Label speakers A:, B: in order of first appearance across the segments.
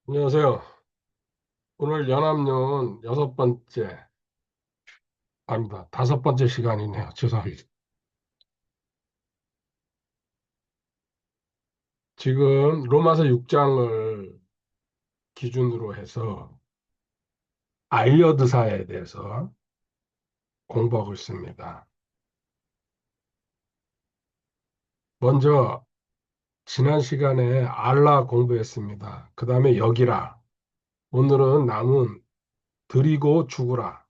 A: 안녕하세요. 오늘 연합군 여섯 번째, 아니다, 다섯 번째 시간이네요. 죄송합니다. 지금 로마서 6장을 기준으로 해서 알려드사에 대해서 공부하고 있습니다. 먼저 지난 시간에 알라 공부했습니다. 그 다음에 여기라. 오늘은 남은 드리고 죽으라.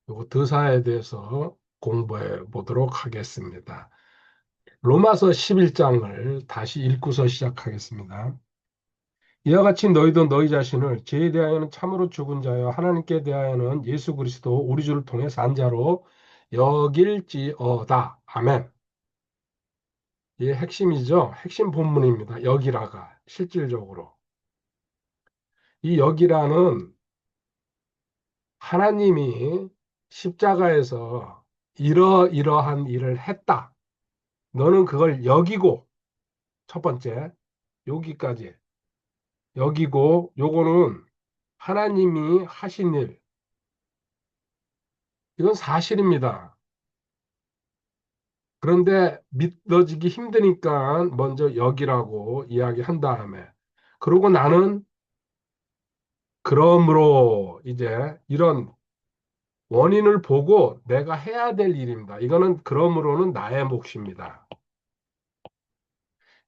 A: 요거 드사에 대해서 공부해 보도록 하겠습니다. 로마서 11장을 다시 읽고서 시작하겠습니다. 이와 같이 너희도 너희 자신을 죄에 대하여는 참으로 죽은 자여 하나님께 대하여는 예수 그리스도 우리 주를 통해 산 자로 여길지어다. 아멘. 이게 핵심이죠. 핵심 본문입니다. 여기라가 실질적으로. 이 여기라는 하나님이 십자가에서 이러이러한 일을 했다. 너는 그걸 여기고 첫 번째 여기까지 여기고 요거는 하나님이 하신 일 이건 사실입니다. 그런데 믿어지기 힘드니까 먼저 여기라고 이야기한 다음에 그러고 나는 그러므로 이제 이런 원인을 보고 내가 해야 될 일입니다. 이거는 그러므로는 나의 몫입니다.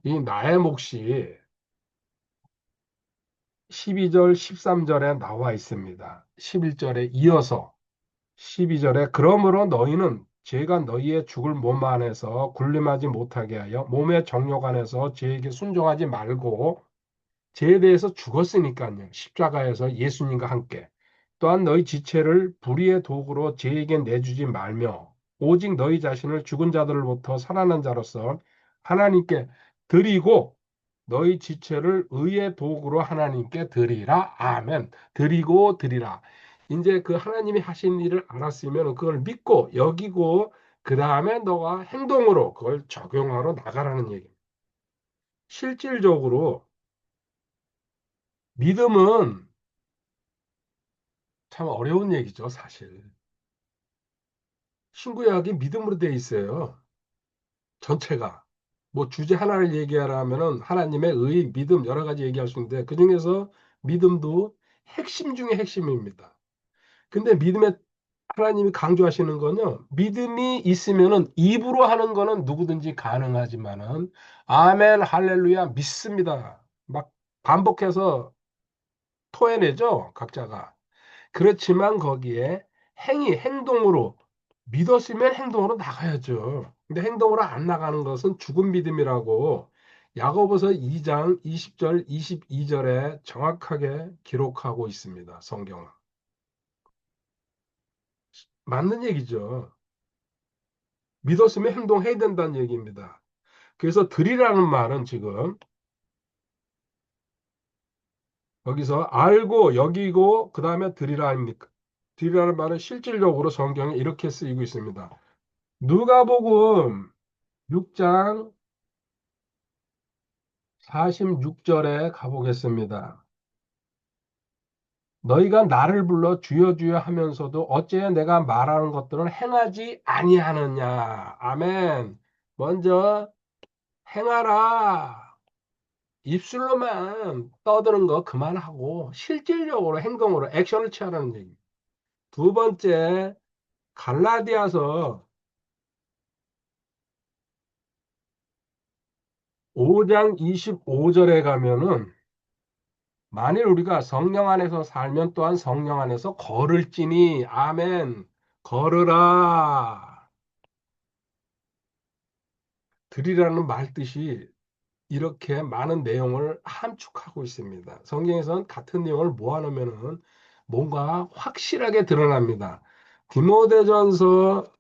A: 이 나의 몫이 12절, 13절에 나와 있습니다. 11절에 이어서 12절에 그러므로 너희는 죄가 너희의 죽을 몸 안에서 군림하지 못하게 하여 몸의 정욕 안에서 죄에게 순종하지 말고 죄에 대해서 죽었으니까요. 십자가에서 예수님과 함께. 또한 너희 지체를 불의의 도구로 죄에게 내주지 말며 오직 너희 자신을 죽은 자들로부터 살아난 자로서 하나님께 드리고 너희 지체를 의의 도구로 하나님께 드리라. 아멘. 드리고 드리라. 이제 그 하나님이 하신 일을 알았으면 그걸 믿고 여기고 그 다음에 너가 행동으로 그걸 적용하러 나가라는 얘기입니다. 실질적으로 믿음은 참 어려운 얘기죠, 사실. 신구약이 믿음으로 돼 있어요. 전체가. 뭐 주제 하나를 얘기하라면은 하나님의 의, 믿음 여러 가지 얘기할 수 있는데 그중에서 믿음도 핵심 중에 핵심입니다. 근데 믿음에 하나님이 강조하시는 거는요. 믿음이 있으면은 입으로 하는 거는 누구든지 가능하지만은 아멘, 할렐루야 믿습니다. 막 반복해서 토해내죠, 각자가. 그렇지만 거기에 행동으로 믿었으면 행동으로 나가야죠. 근데 행동으로 안 나가는 것은 죽은 믿음이라고 야고보서 2장 20절, 22절에 정확하게 기록하고 있습니다. 성경은. 맞는 얘기죠. 믿었으면 행동해야 된다는 얘기입니다. 그래서 드리라는 말은 지금 여기서 알고 여기고 그 다음에 드리라 아닙니까? 드리라는 말은 실질적으로 성경에 이렇게 쓰이고 있습니다. 누가복음 6장 46절에 가보겠습니다. 너희가 나를 불러 주여 주여 하면서도 어째 내가 말하는 것들은 행하지 아니하느냐. 아멘. 먼저 행하라. 입술로만 떠드는 거 그만하고 실질적으로 행동으로 액션을 취하라는 얘기. 두 번째, 갈라디아서 5장 25절에 가면은 만일 우리가 성령 안에서 살면 또한 성령 안에서 걸을지니 아멘. 걸으라. 드리라는 말 뜻이 이렇게 많은 내용을 함축하고 있습니다. 성경에서는 같은 내용을 모아놓으면은 뭔가 확실하게 드러납니다. 디모데전서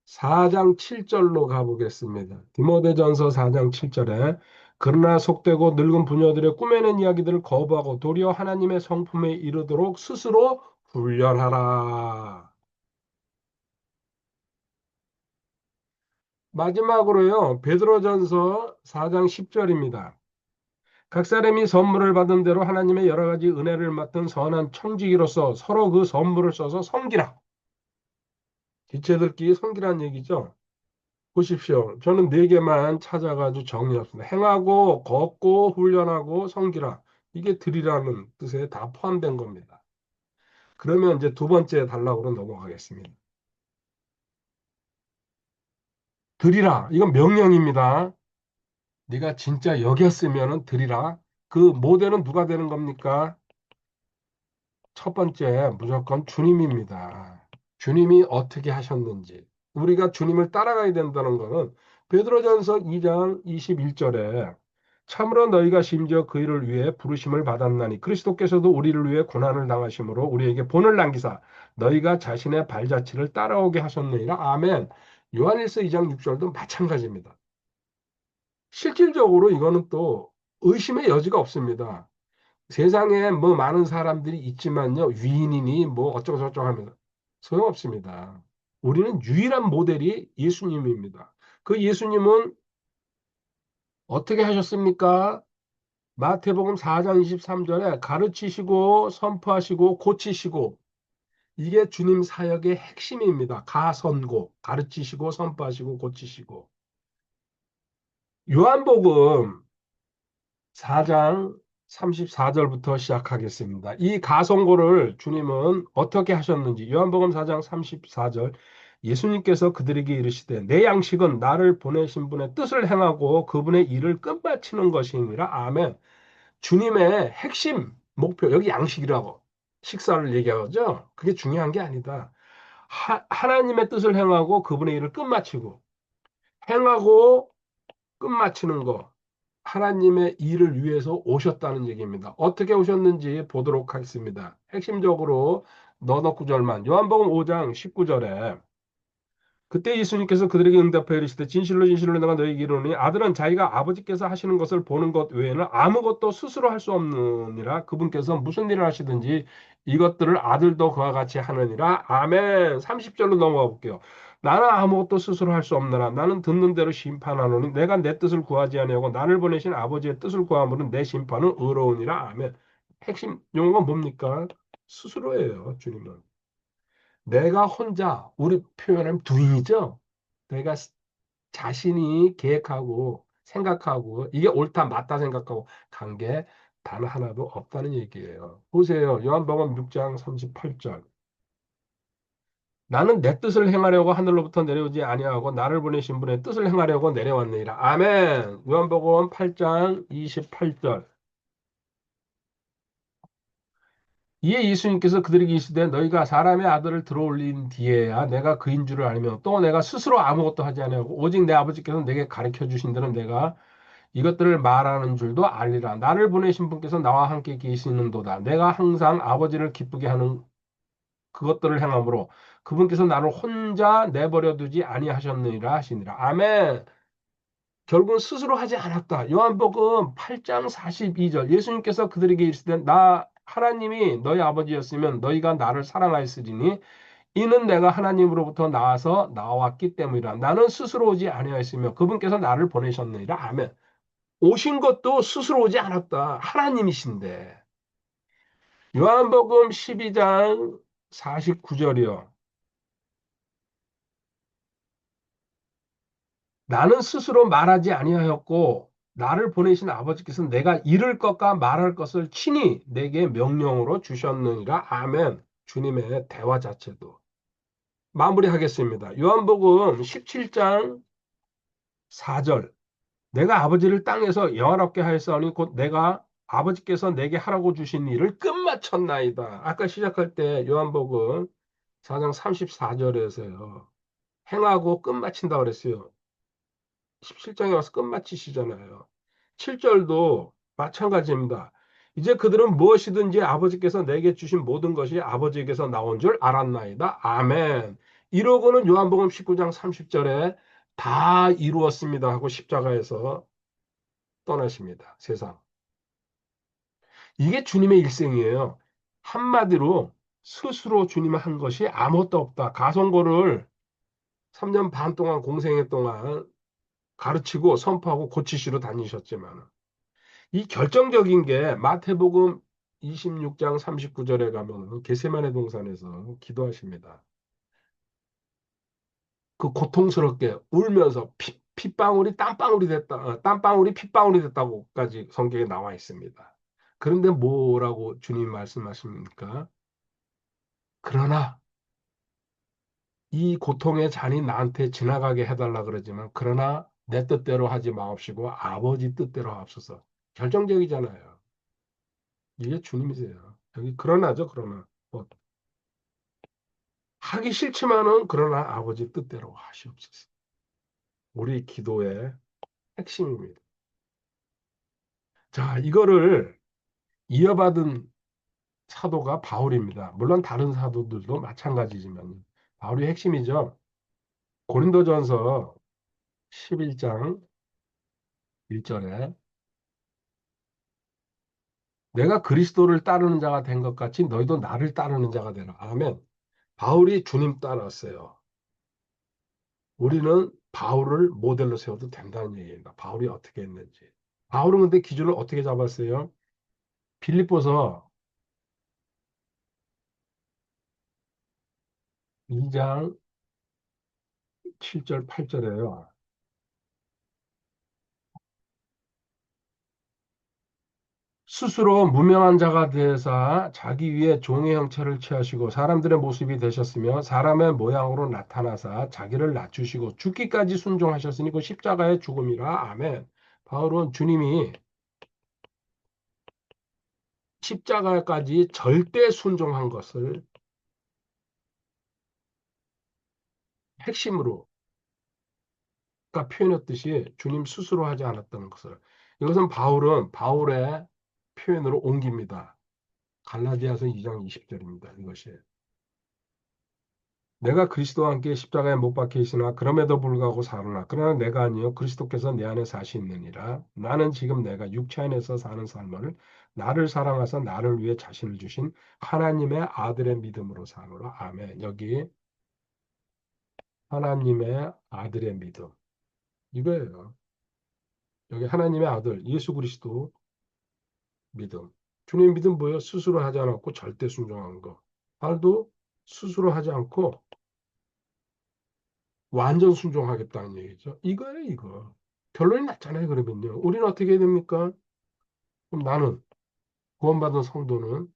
A: 4장 7절로 가보겠습니다. 디모데전서 4장 7절에 그러나 속되고 늙은 부녀들의 꾸며낸 이야기들을 거부하고 도리어 하나님의 성품에 이르도록 스스로 훈련하라. 마지막으로요. 베드로전서 4장 10절입니다. 각 사람이 선물을 받은 대로 하나님의 여러 가지 은혜를 맡은 선한 청지기로서 서로 그 선물을 써서 섬기라. 지체들끼리 섬기라는 얘기죠. 보십시오. 저는 네 개만 찾아가지고 정리했습니다. 행하고, 걷고, 훈련하고, 섬기라. 이게 드리라는 뜻에 다 포함된 겁니다. 그러면 이제 두 번째 단락으로 넘어가겠습니다. 드리라. 이건 명령입니다. 네가 진짜 여겼으면 드리라. 그 모델은 누가 되는 겁니까? 첫 번째, 무조건 주님입니다. 주님이 어떻게 하셨는지. 우리가 주님을 따라가야 된다는 것은 베드로전서 2장 21절에 참으로 너희가 심지어 그 일을 위해 부르심을 받았나니 그리스도께서도 우리를 위해 고난을 당하심으로 우리에게 본을 남기사 너희가 자신의 발자취를 따라오게 하셨느니라. 아멘. 요한일서 2장 6절도 마찬가지입니다. 실질적으로 이거는 또 의심의 여지가 없습니다. 세상에 뭐 많은 사람들이 있지만요, 위인이니 뭐 어쩌고저쩌고 하면서 소용없습니다. 우리는 유일한 모델이 예수님입니다. 그 예수님은 어떻게 하셨습니까? 마태복음 4장 23절에 가르치시고 선포하시고 고치시고 이게 주님 사역의 핵심입니다. 가선고 가르치시고 선포하시고 고치시고 요한복음 4장 34절부터 시작하겠습니다. 이 가성고를 주님은 어떻게 하셨는지 요한복음 4장 34절 예수님께서 그들에게 이르시되 내 양식은 나를 보내신 분의 뜻을 행하고 그분의 일을 끝마치는 것이니라. 아멘. 주님의 핵심 목표 여기 양식이라고 식사를 얘기하죠. 그게 중요한 게 아니다. 하나님의 뜻을 행하고 그분의 일을 끝마치고 행하고 끝마치는 거. 하나님의 일을 위해서 오셨다는 얘기입니다. 어떻게 오셨는지 보도록 하겠습니다. 핵심적으로 너너 구절만 요한복음 5장 19절에 그때 예수님께서 그들에게 응답하여 이르시되 진실로 진실로 내가 너희에게 이르노니 아들은 자기가 아버지께서 하시는 것을 보는 것 외에는 아무것도 스스로 할 수 없느니라. 그분께서 무슨 일을 하시든지 이것들을 아들도 그와 같이 하느니라. 아멘. 30절로 넘어가 볼게요. 나는 아무것도 스스로 할 수 없느라 나는 듣는 대로 심판하노니 내가 내 뜻을 구하지 아니하고 나를 보내신 아버지의 뜻을 구하므로 내 심판은 의로우니라. 아멘. 핵심 용어가 뭡니까? 스스로예요, 주님은. 내가 혼자 우리 표현하면 두인이죠. 내가 자신이 계획하고 생각하고 이게 옳다 맞다 생각하고 간 게 단 하나도 없다는 얘기예요. 보세요. 요한복음 6장 38절. 나는 내 뜻을 행하려고 하늘로부터 내려오지 아니하고 나를 보내신 분의 뜻을 행하려고 내려왔느니라. 아멘. 요한복음 8장 28절. 이에 예수님께서 그들에게 이르시되 너희가 사람의 아들을 들어올린 뒤에야 내가 그인 줄을 알며 또 내가 스스로 아무것도 하지 아니하고 오직 내 아버지께서 내게 가르쳐 주신 대로 내가 이것들을 말하는 줄도 알리라. 나를 보내신 분께서 나와 함께 계시는도다. 내가 항상 아버지를 기쁘게 하는 그것들을 행함으로 그분께서 나를 혼자 내버려 두지 아니하셨느니라 하시니라. 아멘. 결국은 스스로 하지 않았다. 요한복음 8장 42절 예수님께서 그들에게 이르시되 나 하나님이 너희 아버지였으면 너희가 나를 사랑하였으리니 이는 내가 하나님으로부터 나와서 나왔기 때문이라. 나는 스스로 오지 아니하였으며 그분께서 나를 보내셨느니라. 아멘. 오신 것도 스스로 오지 않았다. 하나님이신데. 요한복음 12장 49절이요. 나는 스스로 말하지 아니하였고 나를 보내신 아버지께서 내가 이를 것과 말할 것을 친히 내게 명령으로 주셨느니라. 아멘. 주님의 대화 자체도. 마무리하겠습니다. 요한복음 17장 4절. 내가 아버지를 땅에서 영화롭게 하였사오니 곧 내가 아버지께서 내게 하라고 주신 일을 끝마쳤나이다. 아까 시작할 때 요한복음 4장 34절에서요. 행하고 끝마친다 그랬어요. 17장에 와서 끝마치시잖아요. 7절도 마찬가지입니다. 이제 그들은 무엇이든지 아버지께서 내게 주신 모든 것이 아버지에게서 나온 줄 알았나이다. 아멘. 이러고는 요한복음 19장 30절에 다 이루었습니다 하고 십자가에서 떠나십니다. 세상. 이게 주님의 일생이에요. 한마디로 스스로 주님이 한 것이 아무것도 없다. 가성고를 3년 반 동안 공생애 동안 가르치고 선포하고 고치시러 다니셨지만 이 결정적인 게 마태복음 26장 39절에 가면 겟세마네 동산에서 기도하십니다. 그 고통스럽게 울면서 핏방울이 땀방울이 됐다, 땀방울이 핏방울이 됐다고까지 성경에 나와 있습니다. 그런데 뭐라고 주님 말씀하십니까? 그러나 이 고통의 잔이 나한테 지나가게 해달라 그러지만 그러나 내 뜻대로 하지 마옵시고 아버지 뜻대로 하옵소서. 결정적이잖아요. 이게 주님이세요. 여기 그러나죠, 그러나. 뭐, 하기 싫지만은 그러나 아버지 뜻대로 하시옵소서. 우리 기도의 핵심입니다. 자, 이거를 이어받은 사도가 바울입니다. 물론 다른 사도들도 마찬가지지만 바울이 핵심이죠. 고린도전서 11장 1절에 내가 그리스도를 따르는 자가 된 것 같이 너희도 나를 따르는 자가 되라. 아멘. 바울이 주님 따랐어요. 우리는 바울을 모델로 세워도 된다는 얘기입니다. 바울이 어떻게 했는지. 바울은 근데 기준을 어떻게 잡았어요? 빌립보서 2장 7절, 8절에요. 스스로 무명한 자가 되사 자기 위에 종의 형체를 취하시고 사람들의 모습이 되셨으며 사람의 모양으로 나타나사 자기를 낮추시고 죽기까지 순종하셨으니 그 십자가의 죽음이라. 아멘. 바울은 주님이 십자가까지 절대 순종한 것을 핵심으로 아까 표현했듯이 주님 스스로 하지 않았던 것을 이것은 바울은 바울의 표현으로 옮깁니다. 갈라디아서 2장 20절입니다. 이것이 내가 그리스도와 함께 십자가에 못 박혀 있으나 그럼에도 불구하고 사노라. 그러나 내가 아니요 그리스도께서 내 안에 사시느니라. 나는 지금 내가 육체 안에서 사는 삶을 나를 사랑하사 나를 위해 자신을 주신 하나님의 아들의 믿음으로 사노라. 아멘. 여기 하나님의 아들의 믿음 이거예요. 여기 하나님의 아들 예수 그리스도 믿음. 주님 믿음 뭐예요? 스스로 하지 않았고 절대 순종한 거. 바울도 스스로 하지 않고 완전 순종하겠다는 얘기죠. 이거예요, 이거. 결론이 났잖아요, 그러면요. 우리는 어떻게 해야 됩니까? 그럼 나는, 구원받은 성도는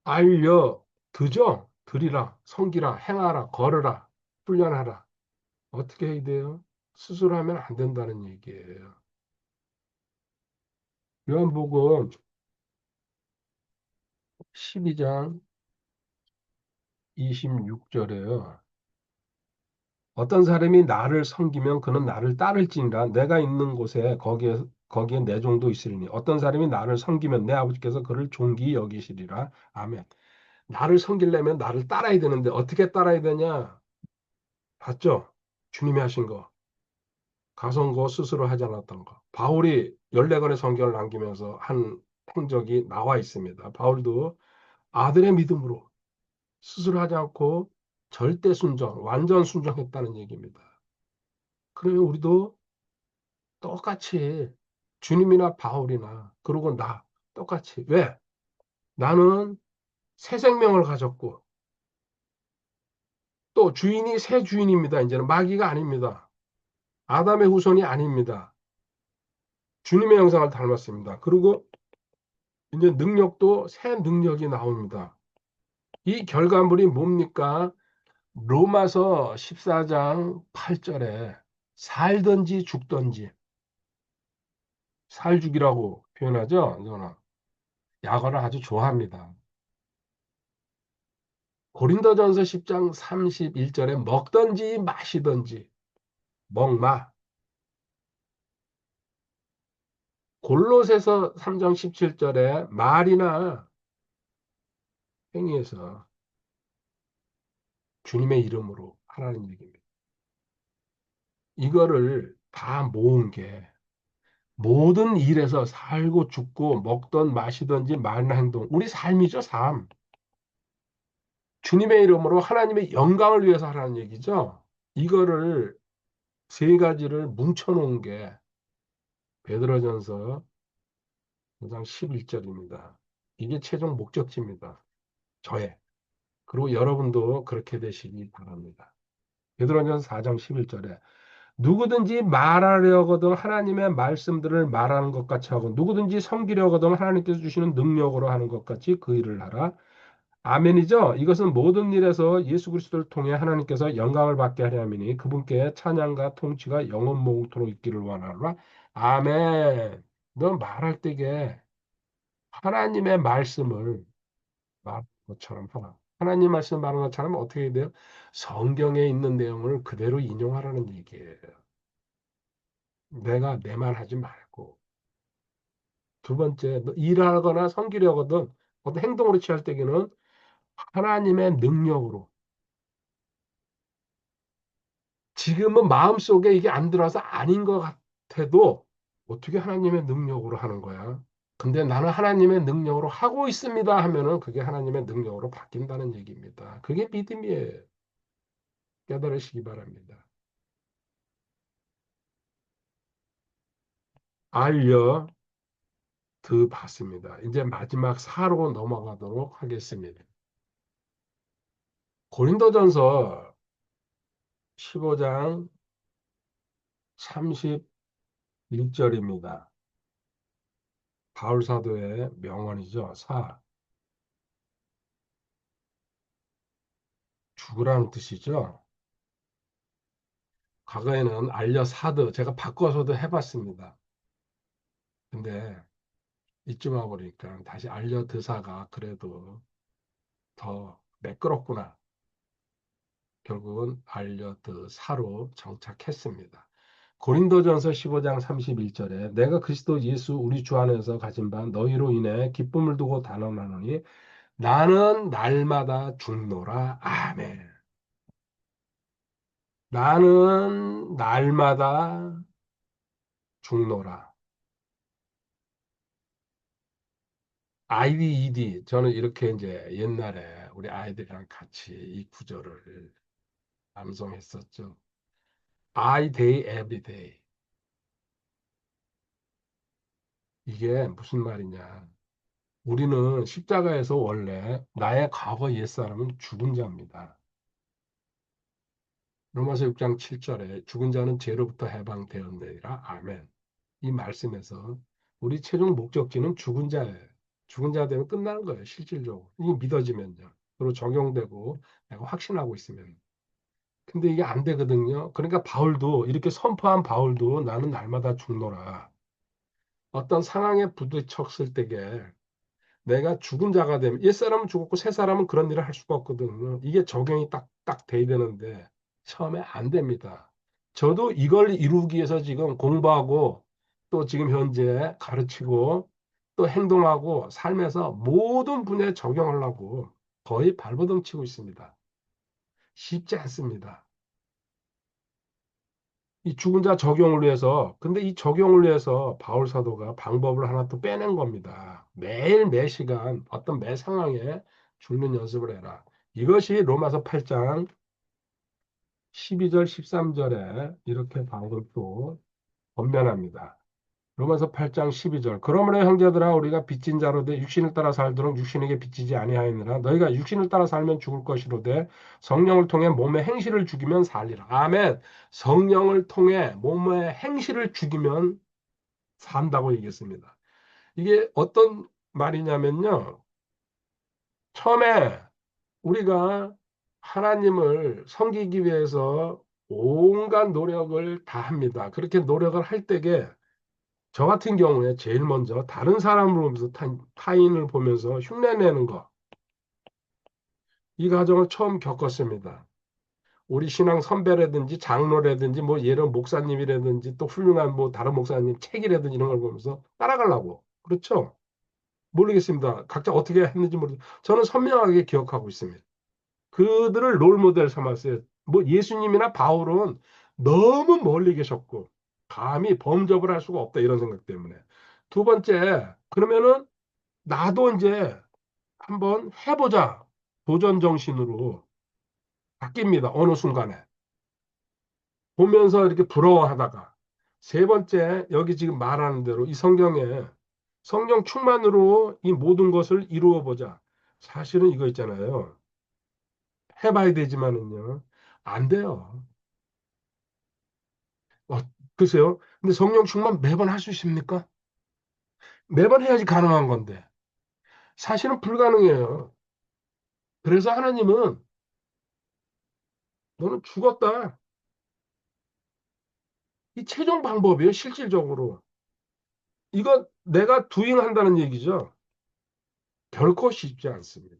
A: 알려, 드죠? 드리라, 섬기라, 행하라, 걸으라, 훈련하라. 어떻게 해야 돼요? 스스로 하면 안 된다는 얘기예요. 요한복음 12장 26절에요. 어떤 사람이 나를 섬기면 그는 나를 따를지니라. 내가 있는 곳에 거기에 내 종도 있으리니 어떤 사람이 나를 섬기면 내 아버지께서 그를 존귀히 여기시리라. 아멘. 나를 섬기려면 나를 따라야 되는데 어떻게 따라야 되냐? 봤죠? 주님이 하신 거. 가성거 스스로 하지 않았던 거. 바울이 14권의 성경을 남기면서 한 행적이 나와 있습니다. 바울도 아들의 믿음으로 스스로 하지 않고 절대 순종, 완전 순종했다는 얘기입니다. 그러면 우리도 똑같이 주님이나 바울이나 그리고 나 똑같이 왜? 나는 새 생명을 가졌고 또 주인이 새 주인입니다. 이제는 마귀가 아닙니다. 아담의 후손이 아닙니다. 주님의 형상을 닮았습니다. 그리고 이제 능력도 새 능력이 나옵니다. 이 결과물이 뭡니까? 로마서 14장 8절에 살든지 죽든지 살죽이라고 표현하죠. 저는 약어를 아주 좋아합니다. 고린도전서 10장 31절에 먹든지 마시든지 먹마. 골로새서 3장 17절에 말이나 행위에서 주님의 이름으로 하라는 얘기입니다. 이거를 다 모은 게 모든 일에서 살고 죽고 먹던 마시든지 말이나 행동 우리 삶이죠, 삶. 주님의 이름으로 하나님의 영광을 위해서 하라는 얘기죠. 이거를 세 가지를 뭉쳐놓은 게 베드로전서 5장 11절입니다. 이게 최종 목적지입니다. 저의. 그리고 여러분도 그렇게 되시기 바랍니다. 베드로전서 4장 11절에 누구든지 말하려거든 하나님의 말씀들을 말하는 것 같이 하고 누구든지 섬기려거든 하나님께서 주시는 능력으로 하는 것 같이 그 일을 하라. 아멘이죠. 이것은 모든 일에서 예수 그리스도를 통해 하나님께서 영광을 받게 하려 함이니 그분께 찬양과 통치가 영원 무궁토록 있기를 원하노라. 아멘. 너 말할 때에 하나님의 말씀을 말하는 것처럼 하라. 하나님 말씀 말하는 것처럼 어떻게 해야 돼요? 성경에 있는 내용을 그대로 인용하라는 얘기예요. 내가 내 말 하지 말고. 두 번째, 너 일하거나 섬기려거든 어떤 행동으로 취할 때에는 하나님의 능력으로. 지금은 마음속에 이게 안 들어서 아닌 것 같아도 어떻게 하나님의 능력으로 하는 거야? 근데 나는 하나님의 능력으로 하고 있습니다 하면은 그게 하나님의 능력으로 바뀐다는 얘기입니다. 그게 믿음이에요. 깨달으시기 바랍니다. 알려 드봤습니다. 이제 마지막 사로 넘어가도록 하겠습니다. 고린도전서 15장 31절입니다. 바울 사도의 명언이죠. 죽으라는 뜻이죠. 과거에는 알려 사드 제가 바꿔서도 해봤습니다. 근데 이쯤 와버리니까 다시 알려 드사가 그래도 더 매끄럽구나. 결국은 알려 드사로 정착했습니다. 고린도전서 15장 31절에 내가 그리스도 예수 우리 주 안에서 가진 바 너희로 인해 기쁨을 두고 단언하노니 나는 날마다 죽노라. 아멘. 나는 날마다 죽노라. IDED 저는 이렇게 이제 옛날에 우리 아이들이랑 같이 이 구절을 암송했었죠. I day every day. 이게 무슨 말이냐? 우리는 십자가에서 원래 나의 과거 옛사람은 죽은 자입니다. 로마서 6장 7절에 죽은 자는 죄로부터 해방되었느니라. 아멘. 이 말씀에서 우리 최종 목적지는 죽은 자예요. 죽은 자 되면 끝나는 거예요. 실질적으로. 이게 믿어지면요. 그리고 적용되고 내가 확신하고 있으면. 근데 이게 안 되거든요. 그러니까 바울도 이렇게 선포한 바울도 나는 날마다 죽노라. 어떤 상황에 부딪혔을 때에 내가 죽은 자가 되면 옛사람은 죽었고 새 사람은 그런 일을 할 수가 없거든요. 이게 적용이 딱딱 돼야 되는데 처음에 안 됩니다. 저도 이걸 이루기 위해서 지금 공부하고 또 지금 현재 가르치고 또 행동하고 삶에서 모든 분야에 적용하려고 거의 발버둥 치고 있습니다. 쉽지 않습니다. 이 죽은 자 적용을 위해서, 근데 이 적용을 위해서 바울 사도가 방법을 하나 또 빼낸 겁니다. 매일 매 시간 어떤 매 상황에 죽는 연습을 해라. 이것이 로마서 8장 12절, 13절에 이렇게 바울은 또 권면합니다. 로마서 8장 12절. 그러므로 형제들아 우리가 빚진 자로 돼 육신을 따라 살도록 육신에게 빚지지 아니하였느라 너희가 육신을 따라 살면 죽을 것이로되 성령을 통해 몸의 행실을 죽이면 살리라. 아멘. 성령을 통해 몸의 행실을 죽이면 산다고 얘기했습니다. 이게 어떤 말이냐면요. 처음에 우리가 하나님을 섬기기 위해서 온갖 노력을 다 합니다. 그렇게 노력을 할 때에 저 같은 경우에 제일 먼저 다른 사람을 보면서 타인을 보면서 흉내내는 거, 이 과정을 처음 겪었습니다. 우리 신앙 선배라든지 장로라든지 뭐 예를 목사님이라든지 또 훌륭한 뭐 다른 목사님 책이라든지 이런 걸 보면서 따라가려고. 그렇죠? 모르겠습니다. 각자 어떻게 했는지 모르겠어요. 저는 선명하게 기억하고 있습니다. 그들을 롤 모델 삼았어요. 뭐 예수님이나 바울은 너무 멀리 계셨고 감히 범접을 할 수가 없다 이런 생각 때문에. 두 번째, 그러면은 나도 이제 한번 해보자. 도전 정신으로 바뀝니다. 어느 순간에. 보면서 이렇게 부러워하다가 세 번째 여기 지금 말하는 대로 이 성경에 성령 충만으로 이 모든 것을 이루어 보자. 사실은 이거 있잖아요. 해봐야 되지만은요. 안 돼요. 어, 글쎄요. 근데 성령 충만 매번 할 수 있습니까? 매번 해야지 가능한 건데. 사실은 불가능해요. 그래서 하나님은 너는 죽었다. 이 최종 방법이에요, 실질적으로. 이거 내가 두잉한다는 얘기죠. 결코 쉽지 않습니다.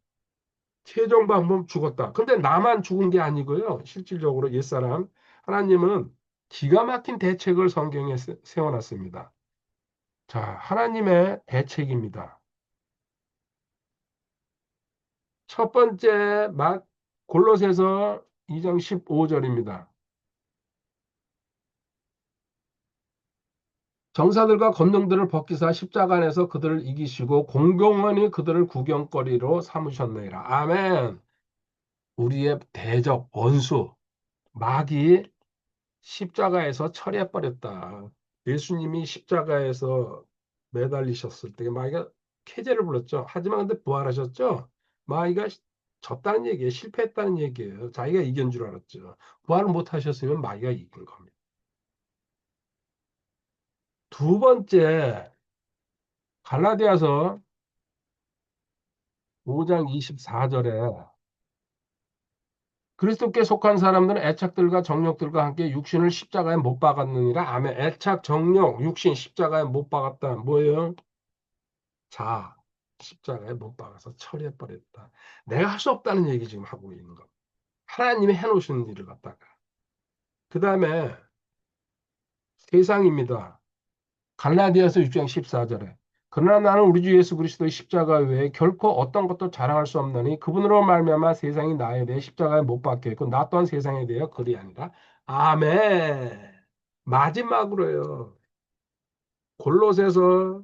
A: 최종 방법 죽었다. 근데 나만 죽은 게 아니고요. 실질적으로 옛사람 하나님은 기가 막힌 대책을 성경에 세워놨습니다. 자, 하나님의 대책입니다. 첫 번째 골로새서 2장 15절입니다. 정사들과 권능들을 벗기사 십자가 안에서 그들을 이기시고 공경원이 그들을 구경거리로 삼으셨느니라. 아멘. 우리의 대적 원수 마귀 십자가에서 처리해버렸다. 예수님이 십자가에서 매달리셨을 때 마귀가 캐제를 불렀죠. 하지만 근데 부활하셨죠. 마귀가 졌다는 얘기예요. 실패했다는 얘기예요. 자기가 이긴 줄 알았죠. 부활을 못하셨으면 마귀가 이긴 겁니다. 두 번째 갈라디아서 5장 24절에 그리스도께 속한 사람들은 애착들과 정욕들과 함께 육신을 십자가에 못 박았느니라. 아멘. 애착, 정욕, 육신 십자가에 못 박았다. 뭐예요? 자, 십자가에 못 박아서 처리해버렸다. 내가 할 수 없다는 얘기 지금 하고 있는 거. 하나님이 해놓으신 일을 갖다가. 그 다음에 세상입니다. 갈라디아서 6장 14절에 그러나 나는 우리 주 예수 그리스도의 십자가 외에 결코 어떤 것도 자랑할 수 없나니 그분으로 말미암아 세상이 나에 대해 십자가에 못 박혀 있고 나 또한 세상에 대해 그리 아니라 아멘. 마지막으로요. 골로새서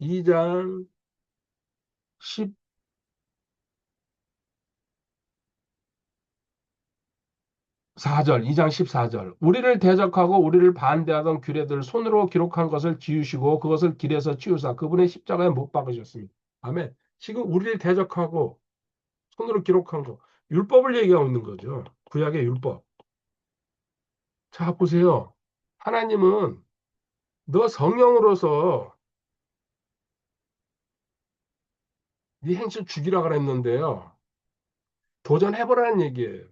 A: 2장 14절, 2장 14절. 우리를 대적하고 우리를 반대하던 규례들 손으로 기록한 것을 지우시고 그것을 길에서 치우사 그분의 십자가에 못 박으셨습니다. 아멘. 지금 우리를 대적하고 손으로 기록한 거. 율법을 얘기하고 있는 거죠. 구약의 율법. 자, 보세요. 하나님은 너 성령으로서 네 행실 죽이라 그랬는데요. 도전해보라는 얘기예요.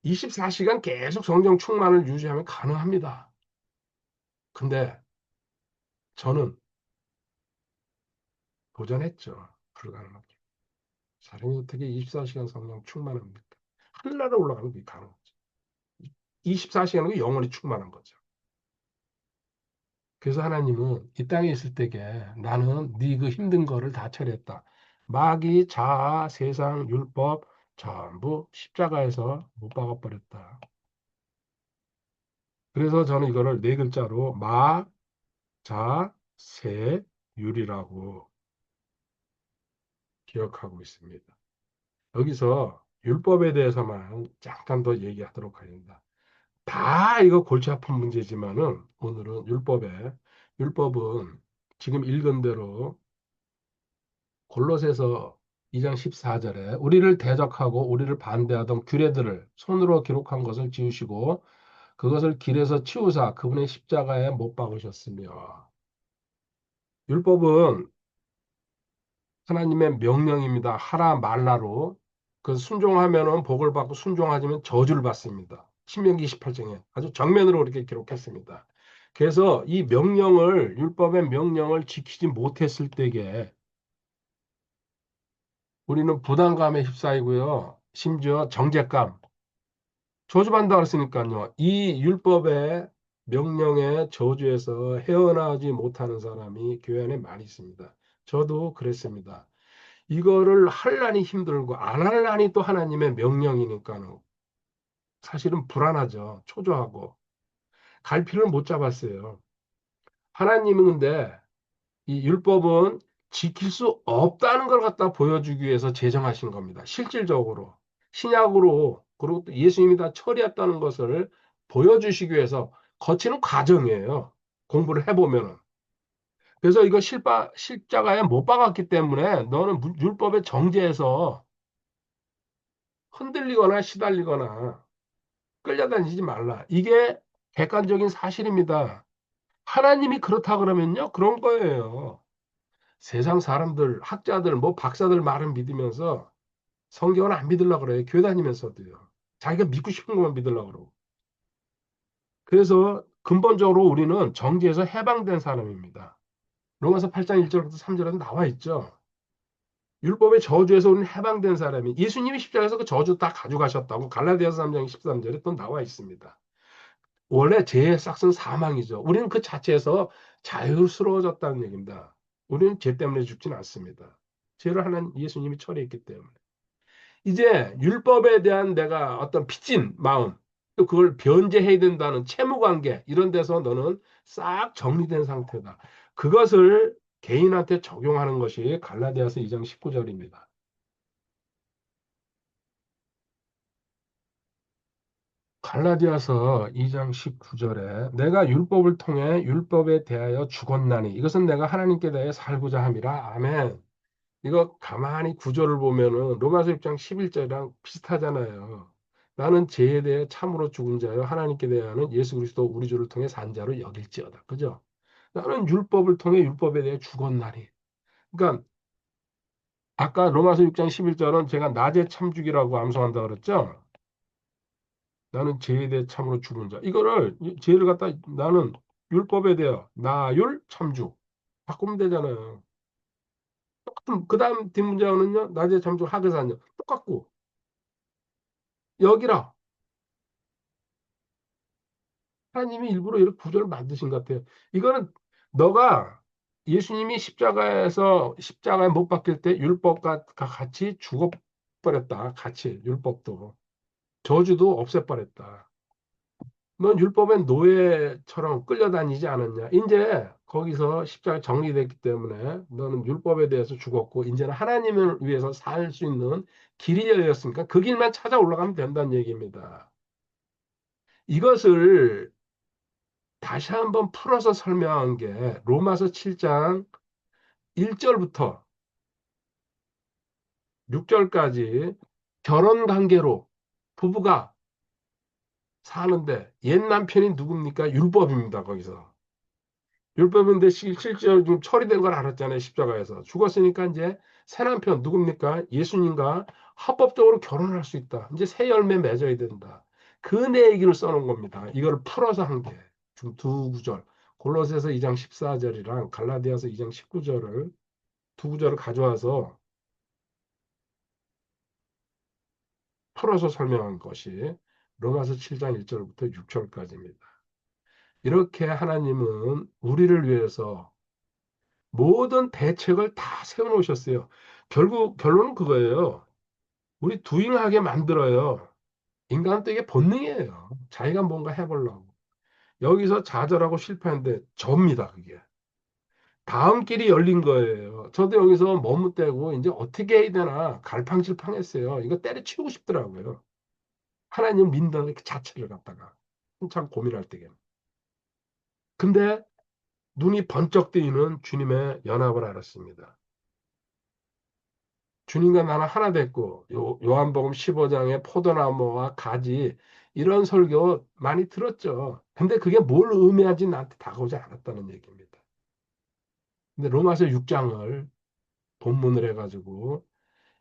A: 24시간 계속 성령 충만을 유지하면 가능합니다. 근데 저는 도전했죠. 불가능하게. 사람이 어떻게 24시간 성령 충만합니까? 하늘나라 올라가는 게 가능하죠. 24시간은 영원히 충만한 거죠. 그래서 하나님은 이 땅에 있을 때에 나는 네 그 힘든 거를 다 처리했다. 마귀, 자아, 세상, 율법 전부 십자가에서 못 박아버렸다. 그래서 저는 이거를 네 글자로 마, 자, 세, 율이라고 기억하고 있습니다. 여기서 율법에 대해서만 잠깐 더 얘기하도록 하겠습니다. 다 이거 골치 아픈 문제지만은 오늘은 율법은 지금 읽은 대로 골로새서 2장 14절에 우리를 대적하고 우리를 반대하던 규례들을 손으로 기록한 것을 지우시고 그것을 길에서 치우사 그분의 십자가에 못 박으셨으며 율법은 하나님의 명령입니다. 하라 말라로 그 순종하면은 복을 받고 순종하지만 저주를 받습니다. 신명기 28장에 아주 정면으로 이렇게 기록했습니다. 그래서 이 명령을 율법의 명령을 지키지 못했을 때에 우리는 부담감에 휩싸이고요. 심지어 정죄감, 저주받는다 그랬으니까요. 이 율법의 명령의 저주에서 헤어나오지 못하는 사람이 교회 안에 많이 있습니다. 저도 그랬습니다. 이거를 할라니 힘들고 안 할라니 또 하나님의 명령이니까는 사실은 불안하죠. 초조하고 갈피를 못 잡았어요. 하나님은 근데 이 율법은 지킬 수 없다는 걸 갖다 보여주기 위해서 제정하신 겁니다. 실질적으로 신약으로 그리고 또 예수님이 다 처리했다는 것을 보여주시기 위해서 거치는 과정이에요. 공부를 해보면은. 그래서 이거 십자가에 못 박았기 때문에 너는 율법의 정죄에서 흔들리거나 시달리거나 끌려다니지 말라. 이게 객관적인 사실입니다. 하나님이 그렇다 그러면요. 그런 거예요. 세상 사람들, 학자들, 뭐 박사들 말은 믿으면서 성경은 안 믿으려고 그래요. 교회 다니면서도요. 자기가 믿고 싶은 것만 믿으려고 그러고. 그래서 근본적으로 우리는 정죄에서 해방된 사람입니다. 로마서 8장 1절부터 3절에 나와 있죠. 율법의 저주에서 우리는 해방된 사람이 예수님이 십자가에서 그 저주 다 가져가셨다고 갈라디아서 3장 13절에 또 나와 있습니다. 원래 죄의 싹은 사망이죠. 우리는 그 자체에서 자유스러워졌다는 얘기입니다. 우리는 죄 때문에 죽지는 않습니다. 죄를 하는 예수님이 처리했기 때문에. 이제 율법에 대한 내가 어떤 빚진 마음, 또 그걸 변제해야 된다는 채무관계, 이런 데서 너는 싹 정리된 상태다. 그것을 개인한테 적용하는 것이 갈라디아서 2장 19절입니다. 갈라디아서 2장 19절에 내가 율법을 통해 율법에 대하여 죽었나니 이것은 내가 하나님께 대해 살고자 함이라. 아멘. 이거 가만히 구절을 보면은 로마서 6장 11절이랑 비슷하잖아요. 나는 죄에 대해 참으로 죽은 자요 하나님께 대하여는 예수 그리스도 우리 주를 통해 산 자로 여길지어다. 그죠? 나는 율법을 통해 율법에 대해 죽었나니. 그러니까 아까 로마서 6장 11절은 제가 낮에 참 죽이라고 암송한다 그랬죠? 나는 죄에 대해 참으로 죽은 자. 이거를 죄를 갖다 나는 율법에 대해 나율 참죽 바꾸면 되잖아요. 똑같은 그다음 뒷문장은요. 낮에 참죽 하그사냐 똑같고 여기라 하나님이 일부러 이렇게 구절을 만드신 것 같아요. 이거는 너가 예수님이 십자가에 못 박힐 때 율법과 같이 죽어버렸다. 같이 율법도 저주도 없애버렸다. 넌 율법의 노예처럼 끌려다니지 않았냐? 이제 거기서 십자가 정리됐기 때문에 너는 율법에 대해서 죽었고 이제는 하나님을 위해서 살 수 있는 길이 열렸으니까 그 길만 찾아 올라가면 된다는 얘기입니다. 이것을 다시 한번 풀어서 설명한 게 로마서 7장 1절부터 6절까지 결혼 관계로 부부가 사는데 옛 남편이 누굽니까? 율법입니다. 거기서. 율법인데 실제로 좀 처리된 걸 알았잖아요. 십자가에서. 죽었으니까 이제 새 남편 누굽니까? 예수님과 합법적으로 결혼할 수 있다. 이제 새 열매 맺어야 된다. 그 내 얘기를 써놓은 겁니다. 이걸 풀어서 한 게. 지금 두 구절. 골로새서 2장 14절이랑 갈라디아서 2장 19절을 두 구절을 가져와서 풀어서 설명한 것이 로마서 7장 1절부터 6절까지입니다. 이렇게 하나님은 우리를 위해서 모든 대책을 다 세워놓으셨어요. 결국 결론은 그거예요. 우리 두잉하게 만들어요. 인간은 또 이게 본능이에요. 자기가 뭔가 해보려고. 여기서 좌절하고 실패하는데 접니다, 그게. 다음 길이 열린 거예요. 저도 여기서 머뭇대고 이제 어떻게 해야 되나 갈팡질팡했어요. 이거 때려치우고 싶더라고요. 하나님 믿는 그 자체를 갖다가 한참 고민할 때에. 근데 눈이 번쩍 뜨이는 주님의 연합을 알았습니다. 주님과 나는 하나 됐고 요한복음 15장의 포도나무와 가지 이런 설교 많이 들었죠. 근데 그게 뭘 의미하지 나한테 다가오지 않았다는 얘기입니다. 근데 로마서 6장을 본문을 해가지고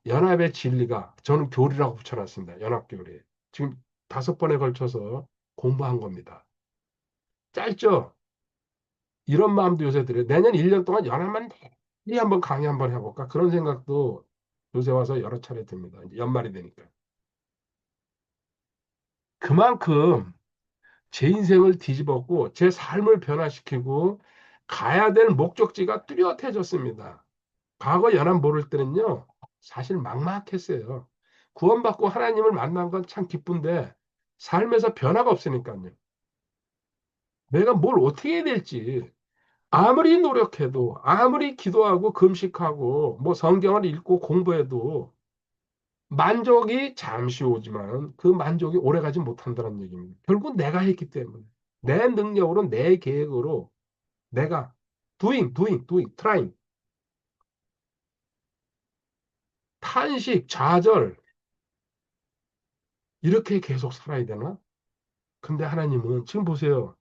A: 연합의 진리가 저는 교리라고 붙여놨습니다. 연합교리. 지금 5번에 걸쳐서 공부한 겁니다. 짧죠? 이런 마음도 요새 들어요. 내년 1년 동안 연합만 이 한번 강의 한번 해볼까? 그런 생각도 요새 와서 여러 차례 듭니다. 이제 연말이 되니까. 그만큼 제 인생을 뒤집었고 제 삶을 변화시키고 가야 될 목적지가 뚜렷해졌습니다. 과거 연합 모를 때는요, 사실 막막했어요. 구원받고 하나님을 만난 건 참 기쁜데 삶에서 변화가 없으니까요. 내가 뭘 어떻게 해야 될지 아무리 노력해도 아무리 기도하고 금식하고 뭐 성경을 읽고 공부해도 만족이 잠시 오지만 그 만족이 오래가지 못한다는 얘기입니다. 결국 내가 했기 때문에 내 능력으로 내 계획으로 내가 trying 탄식, 좌절 이렇게 계속 살아야 되나? 근데 하나님은 지금 보세요.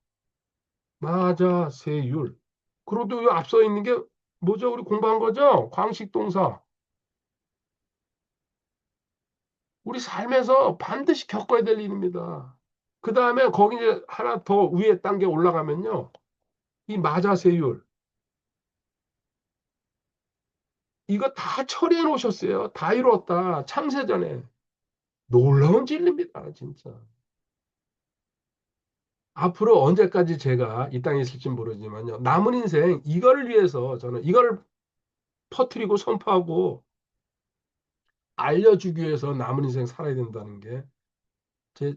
A: 맞아, 세율. 그래도 이 앞서 있는 게 뭐죠? 우리 공부한 거죠? 광식 동사. 우리 삶에서 반드시 겪어야 될 일입니다. 그 다음에 거기 이제 하나 더 위에 단계 올라가면요. 이 마자세율. 이거 다 처리해 놓으셨어요. 다 이루었다. 창세전에. 놀라운 진리입니다, 진짜. 앞으로 언제까지 제가 이 땅에 있을지 모르지만요. 남은 인생 이걸 위해서 저는 이걸 퍼뜨리고 선포하고 알려주기 위해서 남은 인생 살아야 된다는 게 제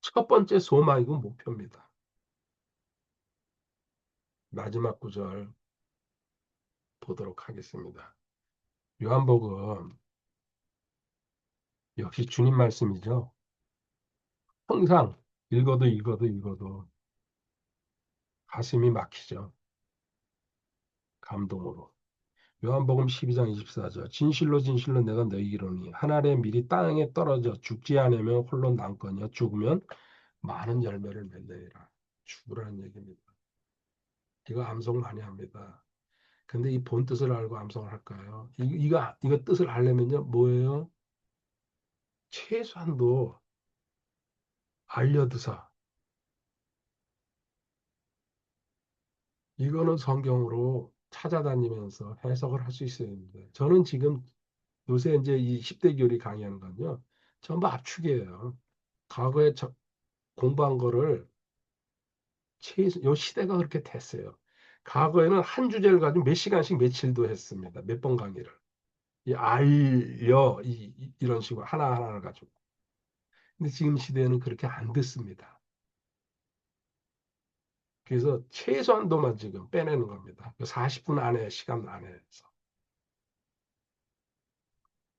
A: 첫 번째 소망이고 목표입니다. 마지막 구절 보도록 하겠습니다. 요한복음 역시 주님 말씀이죠. 항상 읽어도 가슴이 막히죠. 감동으로. 요한복음 12장 24절 진실로 진실로 내가 너희에게 이르노니 한 알의 밀이 땅에 떨어져 죽지 않으면 홀로 남거니와 죽으면 많은 열매를 맺느니라. 죽으라는 얘기입니다. 이거 암송 많이 합니다. 근데 이 본 뜻을 알고 암송을 할까요? 이거 뜻을 알려면요, 뭐예요? 최소한도 알려드사. 이거는 성경으로 찾아다니면서 해석을 할 수 있어야 됩니다. 저는 지금 요새 이제 이 10대 교리 강의하는 건요, 전부 압축이에요. 과거에 공부한 거를 요 시대가 그렇게 됐어요. 과거에는 한 주제를 가지고 몇 시간씩 며칠도 했습니다. 몇 번 강의를. 이런 식으로 하나하나를 가지고. 근데 지금 시대에는 그렇게 안 듣습니다. 그래서 최소한도만 지금 빼내는 겁니다. 40분 안에 시간 안에서.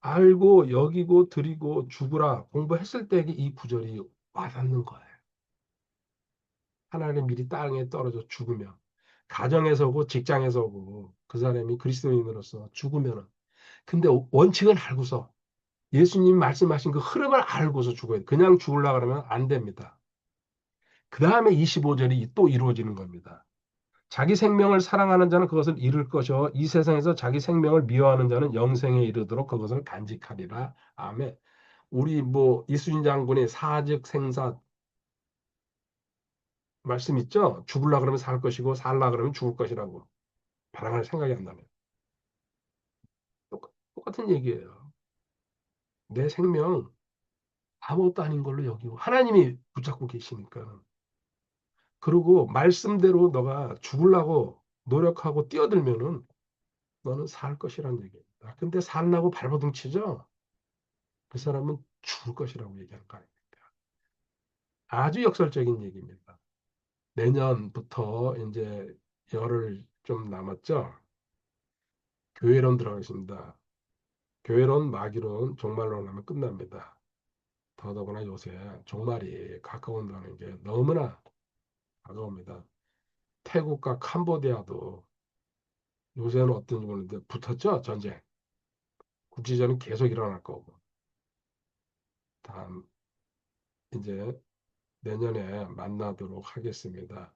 A: 알고 여기고 드리고 죽으라 공부했을 때 이 구절이 와닿는 거예요. 하나님 미리 땅에 떨어져 죽으면 가정에서고 직장에서고 그 사람이 그리스도인으로서 죽으면은 근데 원칙을 알고서 예수님 말씀하신 그 흐름을 알고서 죽어야 돼. 그냥 죽으려고 그러면 안 됩니다. 그 다음에 25절이 또 이루어지는 겁니다. 자기 생명을 사랑하는 자는 그것을 잃을 것이요 이 세상에서 자기 생명을 미워하는 자는 영생에 이르도록 그것을 간직하리라. 아멘. 우리 뭐 이순신 장군의 사즉 생사 말씀 있죠? 죽으려 그러면 살 것이고 살라 그러면 죽을 것이라고. 바람할 생각이 안 나네요. 똑같은 얘기예요. 내 생명 아무것도 아닌 걸로 여기고 하나님이 붙잡고 계시니까. 그리고 말씀대로 너가 죽으려고 노력하고 뛰어들면은 너는 살 것이란 얘기입니다. 근데 살라고 발버둥 치죠? 그 사람은 죽을 것이라고 얘기하는 거 아닙니까? 아주 역설적인 얘기입니다. 내년부터 이제 열흘 좀 남았죠? 교회론 들어가겠습니다. 교회론, 마귀론, 종말론 하면 끝납니다. 더더구나 요새 종말이 가까운다는 게 너무나 다가옵니다. 태국과 캄보디아도 요새는 어떤지 모르는데 붙었죠? 전쟁. 국지전은 계속 일어날 거고. 다음 이제 내년에 만나도록 하겠습니다.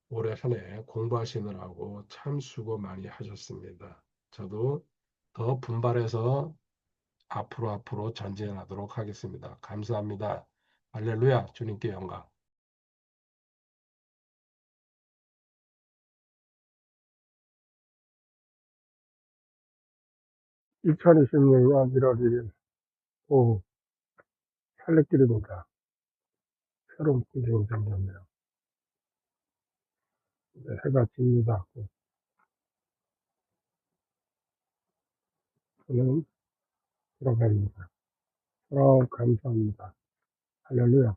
A: 올해 한 해 공부하시느라고 참 수고 많이 하셨습니다. 저도 더 분발해서 앞으로 전진하도록 하겠습니다. 감사합니다. 할렐루야, 주님께 영광. 2026년 1월 1일 오후 살레길입니다. 새로운 풍경이 생겼네요. 이제 해가 집니다. 저는 들어갑니다. 감사합니다. 할렐루야.